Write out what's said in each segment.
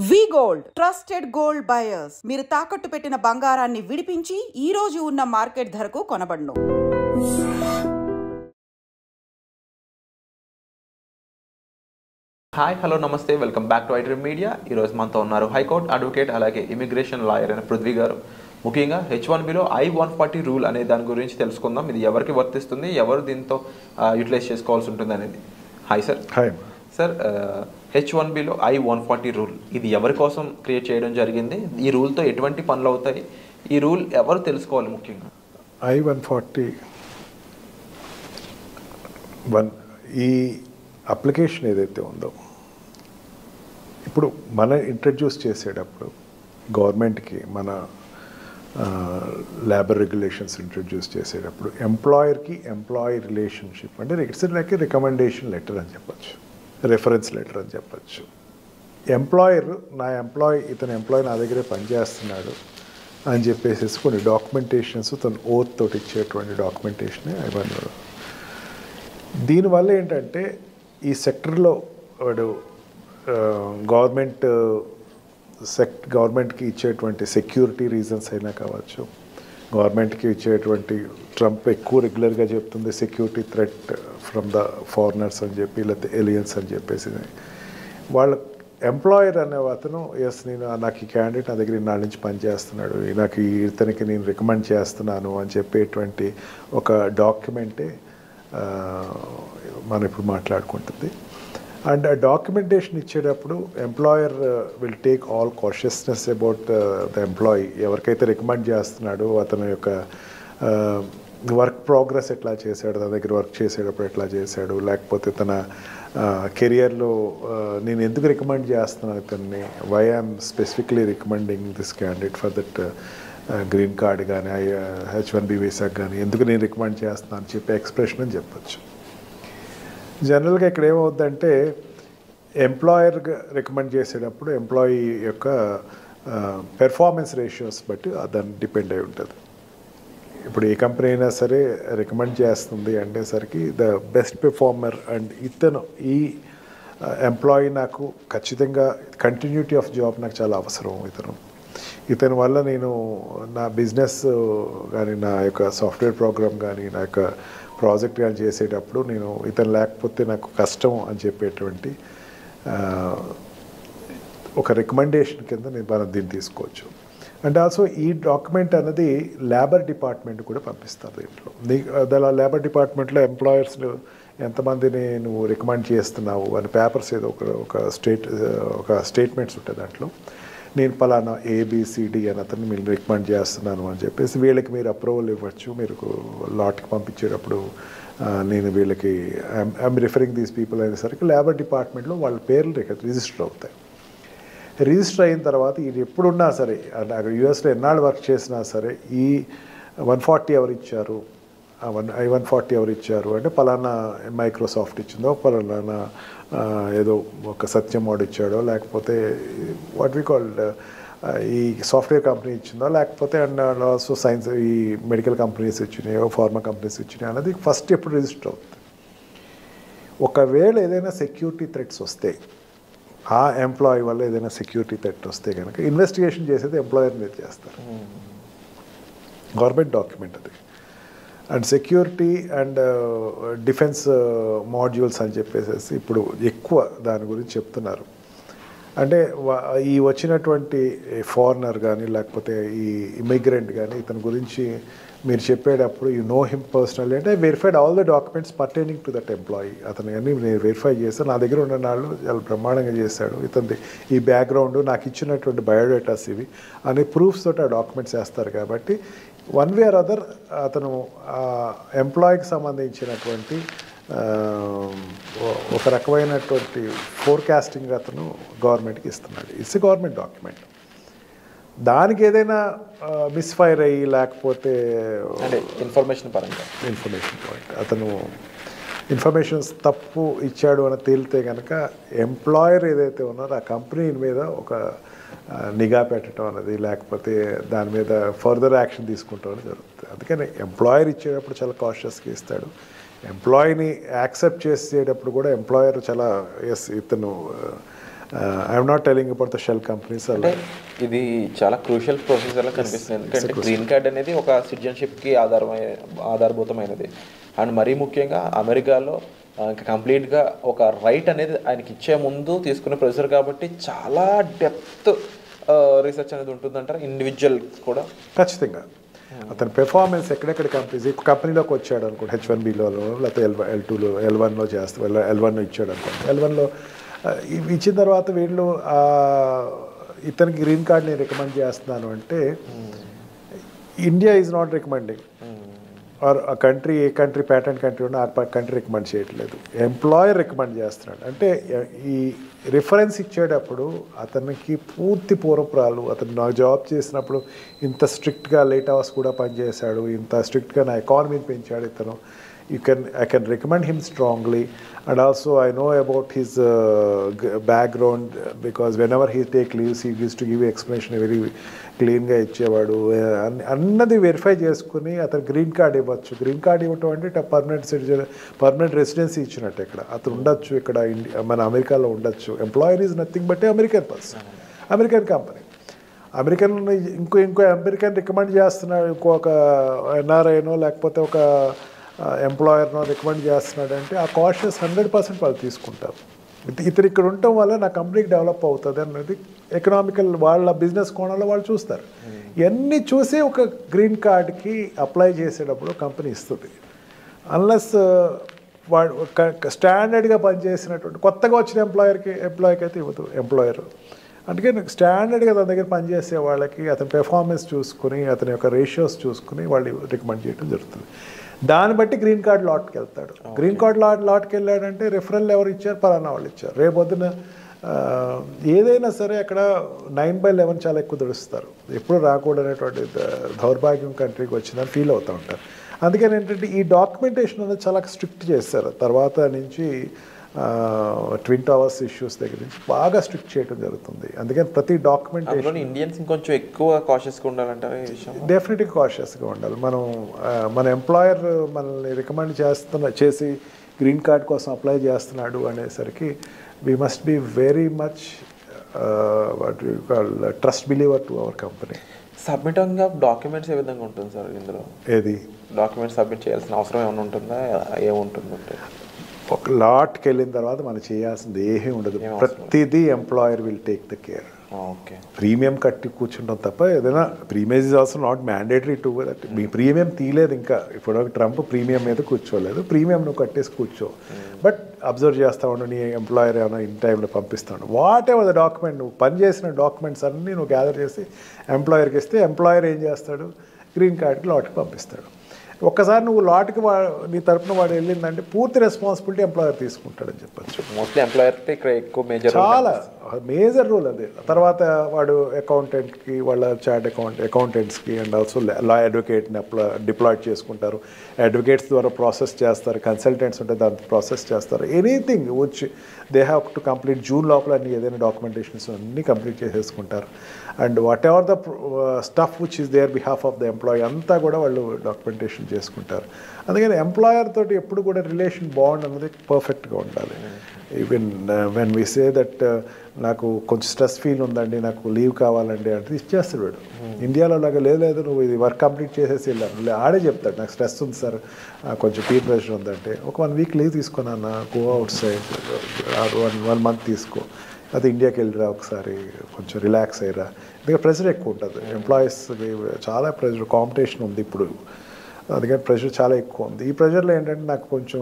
వి gold trusted gold buyers మీరు తాకట్టు పెట్టిన బంగారాన్ని విడిపించి ఈ రోజు ఉన్న మార్కెట్ ధరకు కొనబడును. హాయ్ హలో నమస్తే welcome back to iDream media. ఈరోజు మనతో ఉన్నారు హైకోర్టు అడ్వకేట్ అలాగే ఇమిగ్రేషన్ లాయర్ అయిన పృథ్వీ గారు. ముఖ్యంగా H1Bలో I-140 రూల్ అనే దాని గురించి తెలుసుకుందాం. ఇది ఎవరికి వర్తిస్తుంది, ఎవరు దీంతో యూటిలైజ్ చేసుకోవాల్సి ఉంటుంది అనేది. Hi sir. హాయ్ సార్, H1Bలో I-140 రూల్ ఇది ఎవరి కోసం క్రియేట్ చేయడం జరిగింది? ఈ రూల్తో ఎటువంటి పనులు అవుతాయి? ఈ రూల్ ఎవరు తెలుసుకోవాలి? ముఖ్యంగా I-140 ఈ అప్లికేషన్ ఏదైతే ఉందో ఇప్పుడు మనం ఇంట్రడ్యూస్ చేసేటప్పుడు గవర్నమెంట్కి మన లేబర్ రెగ్యులేషన్స్ ఇంట్రడ్యూస్ చేసేటప్పుడు ఎంప్లాయర్కి ఎంప్లాయీ రిలేషన్షిప్ అంటే ఇట్స్ లైక్ రికమెండేషన్ లెటర్ అని చెప్పచ్చు, రెఫరెన్స్ లెటర్ అని చెప్పచ్చు. ఎంప్లాయర్ ఇతని ఎంప్లాయీ నా దగ్గరే పనిచేస్తున్నాడు అని చెప్పేసి కొన్ని డాక్యుమెంటేషన్స్ తను ఓత్ తోటి ఇచ్చేటువంటి డాక్యుమెంటేషనే I-140. దీనివల్ల ఏంటంటే ఈ సెక్టర్లో వాడు గవర్నమెంట్కి ఇచ్చేటువంటి సెక్యూరిటీ రీజన్స్ అయినా కావచ్చు, గవర్నమెంట్కి ఇచ్చేటువంటి ట్రంప్ ఎక్కువ రెగ్యులర్గా చెప్తుంది security threat from the foreigners అని చెప్పి, లేకపోతే ఎలియన్స్ అని చెప్పేసి వాళ్ళ ఎంప్లాయర్ అనే అతను నాకు ఈ క్యాండిడేట్ నా దగ్గర ఇన్నాళ్ళ నుంచి పనిచేస్తున్నాడు, నాకు ఇతనికి నేను రికమెండ్ చేస్తున్నాను అని చెప్పేటువంటి ఒక డాక్యుమెంటే మనం ఇప్పుడు మాట్లాడుకుంటుంది. అండ్ ఆ డాక్యుమెంటేషన్ ఇచ్చేటప్పుడు employer will take all కాషియస్నెస్ about the employee. ఎవరికైతే రికమెండ్ చేస్తున్నాడో అతని యొక్క వర్క్ ప్రోగ్రెస్ ఎట్లా చేశాడు, తన దగ్గర వర్క్ చేసేటప్పుడు ఎట్లా చేశాడు, లేకపోతే తన కెరియర్లో నేను ఎందుకు రికమెండ్ చేస్తున్నాను ఇతన్ని, why I'm specifically recommending this candidate for that green card కానీ H1B వీసాకి కానీ ఎందుకు నేను రికమెండ్ చేస్తున్నాను అని చెప్పి ఎక్స్ప్రెషన్ అని చెప్పచ్చు. జనరల్గా ఇక్కడ ఏమవుద్దంటే ఎంప్లాయర్ రికమెండ్ చేసేటప్పుడు ఎంప్లాయీ యొక్క పెర్ఫార్మెన్స్ రేషియోస్ బట్టి దాన్ని డిపెండ్ అయి ఉంటుంది. ఇప్పుడు ఏ కంపెనీ అయినా సరే రికమెండ్ చేస్తుంది అనేసరికి ద బెస్ట్ పెర్ఫార్మర్ అండ్ ఈ ఎంప్లాయీ నాకు ఖచ్చితంగా కంటిన్యూటీ ఆఫ్ జాబ్ నాకు చాలా అవసరం. ఇతని వల్ల నేను నా బిజినెస్ కానీ నా యొక్క సాఫ్ట్వేర్ ప్రోగ్రామ్ కానీ నా యొక్క ప్రాజెక్ట్ కానీ చేసేటప్పుడు నేను ఇతను లేకపోతే నాకు కష్టం అని చెప్పేటువంటి ఒక రికమెండేషన్ కింద మనం దీన్ని తీసుకోవచ్చు. అండ్ ఆల్సో ఈ డాక్యుమెంట్ అనేది లేబర్ డిపార్ట్మెంట్ కూడా పంపిస్తారు. దీంట్లో లేబర్ డిపార్ట్మెంట్లో ఎంప్లాయర్స్ ఎంతమందిని నువ్వు రికమెండ్ చేస్తున్నావు అని పేపర్స్ ఏదో ఒక స్టేట్మెంట్స్ ఉంటుంది. దాంట్లో నేను పలానా ABCD అని అతన్ని మీరు రికమెండ్ చేస్తున్నాను అని చెప్పేసి వీళ్ళకి మీరు అప్రూవల్ ఇవ్వచ్చు. మీరు లాట్కి పంపించేటప్పుడు నేను వీళ్ళకి ఐఎమ్ రిఫరింగ్ దీస్ పీపుల్ అనేసరికి లేబర్ డిపార్ట్మెంట్లో వాళ్ళ పేర్లు రిజిస్టర్ అవుతాయి. రిజిస్టర్ అయిన తర్వాత ఇది ఎప్పుడున్నా సరే US ఎన్నాళ్ళు వర్క్ చేసినా సరే ఈ 140 ఎవరు ఇచ్చారు, I-140 ఎవరు ఇచ్చారు అంటే పలానా మైక్రోసాఫ్ట్ ఇచ్చిందో, పలానా ఏదో ఒక సత్యం వాడు ఇచ్చాడో, లేకపోతే వాట్ వి కాల్డ్ ఈ సాఫ్ట్వేర్ కంపెనీ ఇచ్చిందో, లేకపోతే అండ్ ఆల్సో సైన్స్ ఈ మెడికల్ కంపెనీస్ ఇచ్చినాయో, ఫార్మా కంపెనీస్ ఇచ్చినాయో అనేది ఫస్ట్ ఎప్పుడు రిజిస్టర్ అవుతుంది. ఒకవేళ ఏదైనా సెక్యూరిటీ థ్రెట్స్ వస్తే, ఆ ఎంప్లాయీ వల్ల ఏదైనా సెక్యూరిటీ థ్రెట్ వస్తే కనుక ఇన్వెస్టిగేషన్ చేసేది ఎంప్లాయర్ మీద చేస్తారు. గవర్నమెంట్ డాక్యుమెంట్ అది. And security and defence modules అని చెప్పేసి ఇప్పుడు ఎక్కువ దాని గురించి చెప్తున్నారు. అంటే ఈ వచ్చినటువంటి ఫారినర్ కానీ లేకపోతే ఈ ఇమిగ్రెంట్ కానీ ఇతని గురించి మీరు చెప్పేటప్పుడు యూ నో హిమ్ పర్సనల్లీ అంటే verified all the documents pertaining to that employee. అతను అన్నీ నేను వెరిఫై చేస్తాను, నా దగ్గర ఉన్న నాళ్ళు చాలా బ్రహ్మాండంగా చేశాడు, ఇతని ఈ బ్యాక్గ్రౌండ్ నాకు ఇచ్చినటువంటి బయోడేటాస్ ఇవి అనే ప్రూఫ్స్ తోటి ఆ డాక్యుమెంట్స్ వేస్తారు. కాబట్టి వన్ వే ఆర్ అదర్ అతను ఎంప్లాయీకి సంబంధించినటువంటి ఒక రకమైనటువంటి ఫోర్కాస్టింగ్ అతను గవర్నమెంట్కి ఇస్తున్నాడు. It's government document. దానికి ఏదైనా మిస్ఫైర్ అయ్యి లేకపోతే ఇన్ఫర్మేషన్ పాయింట్ అతను ఇన్ఫర్మేషన్స్ తప్పు ఇచ్చాడు అని తేలితే కనుక ఎంప్లాయర్ ఏదైతే ఉన్నారో ఆ కంపెనీ మీద ఒక నిఘా పెట్టడం అనేది, లేకపోతే దాని మీద ఫర్దర్ యాక్షన్ తీసుకుంటాం అనేది జరుగుతుంది. అందుకని ఎంప్లాయర్ ఇచ్చేటప్పుడు చాలా కాషియస్గా ఇస్తాడు. ఎంప్లాయీని యాక్సెప్ట్ చేసేటప్పుడు కూడా ఎంప్లాయర్ చాలా ఇతను I'm not telling about the shell companies. అంటే ఇది చాలా క్రూషియల్ ప్రొసెస్ లా కనిపిస్తుంది, ఎందుకంటే గ్రీన్ కార్డ్ అనేది ఒక సిటిజన్షిప్కి ఆధారభూతమైనది. అండ్ మరీ ముఖ్యంగా అమెరికాలో ఇంకా కంప్లీట్గా ఒక రైట్ అనేది ఆయనకి ఇచ్చే ముందు తీసుకునే ప్రొసెసర్ కాబట్టి చాలా డెప్త్ రీసెర్చ్ అనేది ఉంటుందంటారు ఇండివిజువల్ కూడా. ఖచ్చితంగా అతని పెర్ఫార్మెన్స్ ఎక్కడెక్కడ కంపెనీలోకి వచ్చాడు అనుకోండి, H1Bలో లేకపోతే L2లో L1లో L1 ఇచ్చాడు అనుకోండి. L1లో ఇచ్చిన తర్వాత వీళ్ళు ఇతనికి గ్రీన్ కార్డ్ని రికమెండ్ చేస్తున్నాను అంటే India is not recommending, or ఏ కంట్రీ ప్యాటర్న్ కంట్రీ ఉన్నా ఆ కంట్రీ రికమెండ్ చేయట్లేదు, ఎంప్లాయర్ రికమెండ్ చేస్తున్నాడు. అంటే ఈ రిఫరెన్స్ ఇచ్చేటప్పుడు అతనికి పూర్తి పూర్వపురాలు, అతను నాకు జాబ్ చేసినప్పుడు ఇంత స్ట్రిక్ట్గా లేట్ అవర్స్ కూడా పనిచేశాడు, ఇంత స్ట్రిక్ట్గా నా ఎకానమీని పెంచాడు ఇతను, I can recommend him strongly. And also I know about his background, because whenever he take leaves he used to give explanation very క్లీన్గా ఇచ్చేవాడు అన్నది వెరిఫై చేసుకుని అతను గ్రీన్ కార్డ్ ఇవ్వచ్చు. గ్రీన్ కార్డ్ ఇవ్వటం అంటే పర్మనెంట్ రెసిడెన్సీ ఇచ్చినట్టు. ఇక్కడ అతను ఉండొచ్చు, ఇక్కడ మన అమెరికాలో ఉండొచ్చు. Employer is nothing but American person, American company, American ఇంకో అమెరికన్ రికమెండ్ చేస్తున్నాడు, ఇంకొక ఎన్ఆర్ఐనో లేకపోతే ఒక ఎంప్లాయర్నో రికమెండ్ చేస్తున్నాడు అంటే ఆ కాషియస్ 100% వాళ్ళు తీసుకుంటారు. ఇతను ఇక్కడ ఉండటం వల్ల నా కంపెనీకి డెవలప్ అవుతుంది అన్నది ఎకనామికల్ వాళ్ళ బిజినెస్ కోణంలో వాళ్ళు చూస్తారు. ఇవన్నీ చూసి ఒక గ్రీన్ కార్డ్కి అప్లై చేసేటప్పుడు కంపెనీ ఇస్తుంది. అన్లెస్ వాడు స్టాండర్డ్గా పనిచేసినటువంటి కొత్తగా వచ్చిన ఎంప్లాయీకి అయితే ఇవ్వదు ఎంప్లాయర్. అందుకే స్టాండర్డ్గా తన దగ్గర పనిచేసే వాళ్ళకి అతని పెర్ఫార్మెన్స్ చూసుకుని అతని యొక్క రేషియోస్ చూసుకుని వాళ్ళు రికమెండ్ చేయడం జరుగుతుంది. దాన్ని బట్టి గ్రీన్ కార్డ్ లాట్కి వెళ్తాడు. గ్రీన్ కార్డ్ లాట్కి వెళ్ళాడంటే రిఫరల్ ఎవరు ఇచ్చారు, పలానా వాళ్ళు ఇచ్చారు. రేపొద్దున ఏదైనా సరే అక్కడ 9/11 చాలా ఎక్కువ దుడుస్తారు, ఎప్పుడు రాకూడనటువంటి దౌర్భాగ్యం కంట్రీకి వచ్చిందని ఫీల్ అవుతూ ఉంటారు. అందుకని ఏంటంటే ఈ డాక్యుమెంటేషన్ అనేది చాలా స్ట్రిక్ట్ చేస్తారు. తర్వాత నుంచి ట్విన్ టవర్స్ ఇష్యూస్ దగ్గర నుంచి బాగా స్ట్రిక్ట్ చేయడం జరుగుతుంది. అందుకని ప్రతి డాక్యుమెంటేషన్ ఇండియన్స్ ఇంకొంచెం ఎక్కువ కాషియస్గా ఉండాలంటారు. డెఫినెట్గా కాషియస్గా ఉండాలి. మన ఎంప్లాయర్ మనల్ని రికమెండ్ చేసి గ్రీన్ కార్డ్ కోసం అప్లై చేస్తున్నాడు అనేసరికి we must be very much what you call trust believer to our company. Submitting of documents ఏ విధంగా ఉంటుంది సార్ ఇందులో? ఏది డాక్యుమెంట్స్ సబ్మిట్ చేయాల్సిన అవసరం ఏమైనా ఉంటుందా, ఏముంటుందంటే ఒక లాట్కి వెళ్ళిన తర్వాత మనం చేయాల్సింది ఏమీ ఉండదు. ప్రతిదీ employer will take the care. Okay, premium కట్టి కూర్చుంటాం తప్ప ఏదైనా premium is also not mandatory to that. Me premium తీయలేదు ఇంకా, ఇప్పుడు ట్రంప్ ప్రీమియం మీద కూర్చోలేదు, ప్రీమియం నువ్వు కట్టేసి కూర్చో. బట్ అబ్జర్వ్ చేస్తా ఉండు, నీ ఎంప్లాయర్ ఏమైనా ఇన్ టైంలో పంపిస్తాడు. వాట్ ఎవర్ ద డాక్యుమెంట్, నువ్వు పనిచేసిన డాక్యుమెంట్స్ అన్నీ నువ్వు గ్యాదర్ చేసి ఎంప్లాయర్కి ఇస్తే ఎంప్లాయర్ ఏం చేస్తాడు, గ్రీన్ కార్డ్కి లాట్కి పంపిస్తాడు. ఒక్కసారి నువ్వు లాట్కి నీ తరపున వాడు వెళ్ళిందంటే పూర్తి రెస్పాన్సిబిలిటీ ఎంప్లాయర్ తీసుకుంటాడని చెప్పచ్చు. మోస్ట్లీ ఎంప్లాయర్ ఇక్కడ ఎక్కువ చాలా మేజర్ రూల్ అది. తర్వాత వాడు అకౌంటెంట్కి, వాళ్ళ చార్ట్ అకౌంటెంట్స్కి అండ్ ఆల్సో లా అడ్వకేట్ని డిప్లాయ్ చేసుకుంటారు. అడ్వకేట్స్ ద్వారా ప్రాసెస్ చేస్తారు, కన్సల్టెంట్స్ ఉంటే దాన్ని ప్రాసెస్ చేస్తారు. Anything which they have to complete June లోపల అన్ని ఏదైనా డాక్యుమెంటేషన్స్ అన్నీ కంప్లీట్ చేసేసుకుంటారు. And whatever the stuff which is their behalf of the employee అంతా కూడా వాళ్ళు డాక్యుమెంటేషన్ చేసుకుంటారు. అందుకని ఎంప్లాయర్ తోటి ఎప్పుడు కూడా రిలేషన్ బాండ్ అనేది పర్ఫెక్ట్గా ఉండాలి. Even when we say that నాకు కొంచెం స్ట్రెస్ ఫీల్ ఉందండి, నాకు లీవ్ కావాలండి అంటే ఇచ్చేస్తాడు వాడు. ఇండియాలో లాగా లేదు నువ్వు ఇది వర్క్ కంప్లీట్ చేసేసి వెళ్ళాను, ఆడే చెప్తాడు నాకు స్ట్రెస్ ఉంది సార్, కొంచెం పీర్ ప్రెషర్ ఉందంటే ఒక 1 వీక్ లీవ్ తీసుకున్నా, గో అవుట్ సైడ్ 1 మంత్ తీసుకో, అది ఇండియాకి వెళ్ళిరా ఒకసారి, కొంచెం రిలాక్స్ అయ్యిరా. ఎందుకంటే ప్రెషర్ ఎక్కువ ఉంటుంది ఎంప్లాయీస్కి, చాలా ప్రెషర్, కాంపిటీషన్ ఉంది ఇప్పుడు, అందుకని ప్రెషర్ చాలా ఎక్కువ ఉంది. ఈ ప్రెషర్లో ఏంటంటే నాకు కొంచెం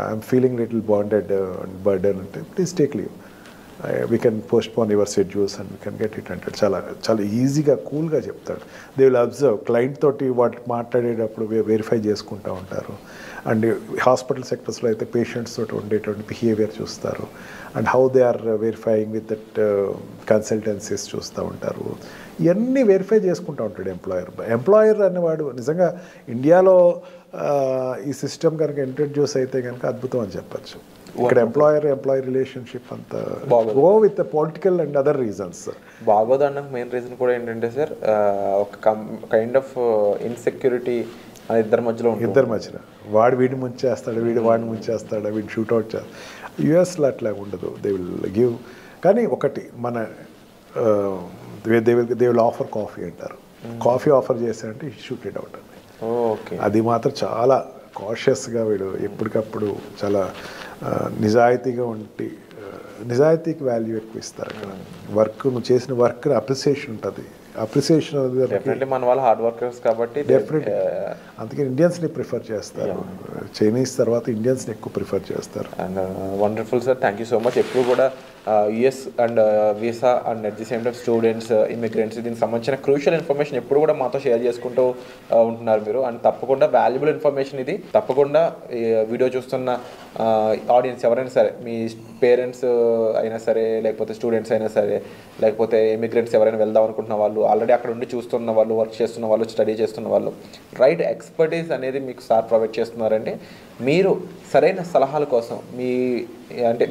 I'm feeling little bonded burden అంటే please take leave, we can postpone your schedules and we can get it అంటే చాలా ఈజీగా కూల్గా చెప్తాడు. దే విల్ అబ్జర్వ్, క్లయింట్ తోటి వాటి మాట్లాడేటప్పుడు వెరిఫై చేసుకుంటూ ఉంటారు. అండ్ హాస్పిటల్ సెక్టర్స్లో అయితే పేషెంట్స్ తోటి ఉండేటువంటి బిహేవియర్ చూస్తారు. And how they are verifying with that consultancies చూస్తూ ఉంటారు. ఇవన్నీ వెరిఫై చేసుకుంటూ ఉంటాడు ఎంప్లాయర్ అనేవాడు. నిజంగా ఇండియాలో ఈ సిస్టమ్ కనుక ఇంట్రడ్యూస్ అయితే కనుక అద్భుతం అని చెప్పచ్చు. ఇక్కడ ఎంప్లాయీ రిలేషన్షిప్ అంతా go with political and other reasons బాగోదనడానికి మెయిన్ రీజన్ కూడా ఏంటంటే సార్, ఒక కైండ్ ఆఫ్ ఇన్సెక్యూరిటీ ఇద్దరి మధ్యలో వాడు వీడిని ముంచేస్తాడు, వీడు వాడిని ముంచేస్తాడు, వీడు షూట్అవుట్ చేస్తాడు. యుఎస్లో అట్లా ఉండదు. దే విల్ గివ్ కానీ ఒకటి మన దే విల్ ఆఫర్ కాఫీ అంటారు. కాఫీ ఆఫర్ చేశారంటే షూట్ ఇట్ అవుట్ అండి. ఓకే, అది మాత్రం చాలా కాషియస్గా వీడు ఎప్పటికప్పుడు చాలా నిజాయితీగా ఉండి నిజాయితీకి వాల్యూ ఎక్కువ ఇస్తారు అక్కడ. వర్క్ నువ్వు చేసిన వర్క్ అప్రిసియేషన్ ఉంటుంది. అప్రిసియేషన్ డెఫినెట్లీ మన వాళ్ళు హార్డ్ వర్కర్స్ కాబట్టి డెఫినెట్లీ. అందుకే ఇండియన్స్ని ప్రిఫర్ చేస్తారు. చైనీస్ తర్వాత ఇండియన్స్ని ఎక్కువ ప్రిఫర్ చేస్తారు. And wonderful sir, thank you so much. ఎప్పుడు కూడా US and visa and at the same time students, immigrants, దీనికి సంబంధించిన క్రూషియల్ ఇన్ఫర్మేషన్ ఎప్పుడు కూడా మాతో షేర్ చేసుకుంటూ ఉంటున్నారు మీరు. అండ్ తప్పకుండా వాల్యుబుల్ ఇన్ఫర్మేషన్ ఇది. తప్పకుండా ఈ వీడియో చూస్తున్న ఆడియన్స్ ఎవరైనా సరే, మీ పేరెంట్స్ అయినా సరే, లేకపోతే స్టూడెంట్స్ అయినా సరే, లేకపోతే ఇమిగ్రెంట్స్ ఎవరైనా వెళ్దాం అనుకుంటున్న వాళ్ళు, ఆల్రెడీ అక్కడ ఉండి చూస్తున్న వాళ్ళు, వర్క్ చేస్తున్న వాళ్ళు, స్టడీ చేస్తున్న వాళ్ళు, రైట్ ఎక్స్పర్టీస్ అనేది మీకు సార్ ప్రొవైడ్ చేస్తున్నారండి. మీరు సరైన సలహాల కోసం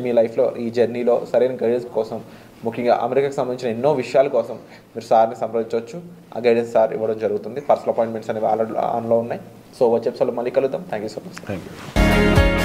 మీ లైఫ్లో ఈ జర్నీలో సరైన గైడెన్స్ కోసం, ముఖ్యంగా అమెరికాకి సంబంధించిన ఎన్నో విషయాల కోసం మీరు సార్ని సంప్రదించవచ్చు. ఆ గైడెన్స్ సార్ ఇవ్వడం జరుగుతుంది. పర్సనల్ అపాయింట్మెంట్స్ అనేవి ఆల్రెడీ ఆన్లో ఉన్నాయి. సో వచ్చే ఎపిసోడ్లో మళ్ళీ కలుద్దాం. Thank you so much. Thank you.